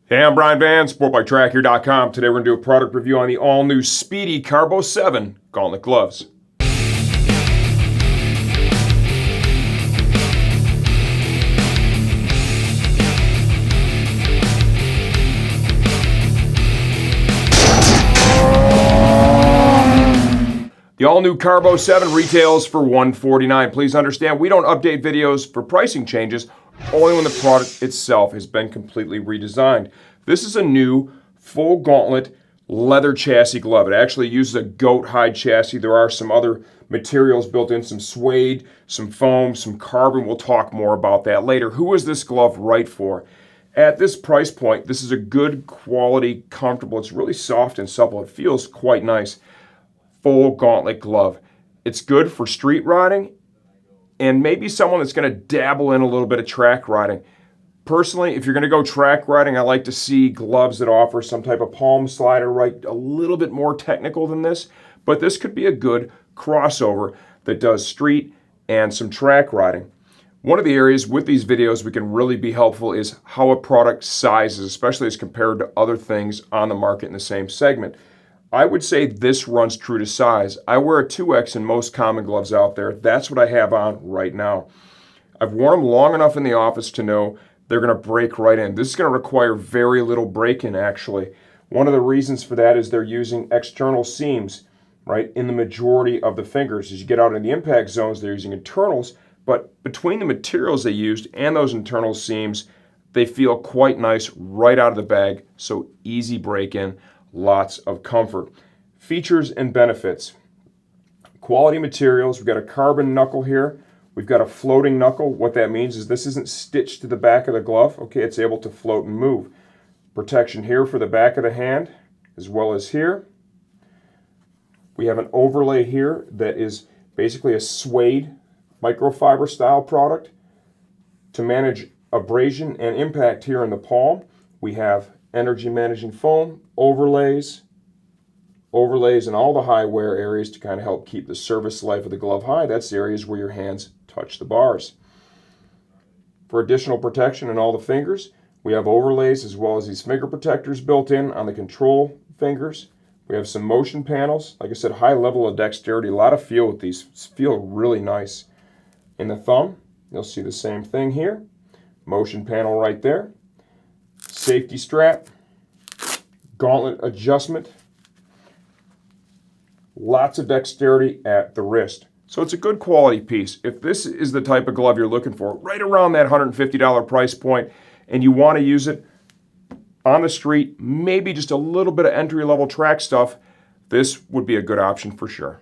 Hey, I'm Brian Van, SportbikeTrackHere.com. Today we're going to do a product review on the all-new SPIDI Carbo 7 Gauntlet gloves. The all-new Carbo 7 retails for $149. Please understand, we don't update videos for pricing changes, only when the product itself has been completely redesigned. This is a new full gauntlet leather chassis glove. It actually uses a goat hide chassis. There are some other materials built in, some suede, some foam, some carbon. We'll talk more about that later. Who is this glove right for? At this price point, this is a good quality, comfortable, it's really soft and supple. It feels quite nice. Full gauntlet glove. It's good for street riding and maybe someone that's going to dabble in a little bit of track riding. Personally, if you're going to go track riding, I like to see gloves that offer some type of palm slider, right? A little bit more technical than this, but this could be a good crossover that does street and some track riding. One of the areas with these videos we can really be helpful is how a product sizes, especially as compared to other things on the market in the same segment. I would say this runs true to size. I wear a 2X in most common gloves out there. That's what I have on right now. I've worn them long enough in the office to know they're going to break right in. This is going to require very little break-in, actually. One of the reasons for that is they're using external seams, right, in the majority of the fingers. As you get out in the impact zones, they're using internals, but between the materials they used and those internal seams, they feel quite nice right out of the bag, so easy break-in. Lots of comfort. Features and benefits. Quality materials. We've got a carbon knuckle here. We've got a floating knuckle. What that means is this isn't stitched to the back of the glove. Okay, it's able to float and move. Protection here for the back of the hand as well as here. We have an overlay here that is basically a suede microfiber style product. To manage abrasion and impact here in the palm, we have energy managing foam, overlays in all the high wear areas to kind of help keep the service life of the glove high. That's the areas where your hands touch the bars. For additional protection in all the fingers, we have overlays as well as these finger protectors built in on the control fingers. We have some motion panels. Like I said, high level of dexterity, a lot of feel with these. Feel really nice. In the thumb, you'll see the same thing here. Motion panel right there. Safety strap, gauntlet adjustment, lots of dexterity at the wrist. So it's a good quality piece. If this is the type of glove you're looking for, right around that $150 price point, and you want to use it on the street, maybe just a little bit of entry-level track stuff, this would be a good option for sure.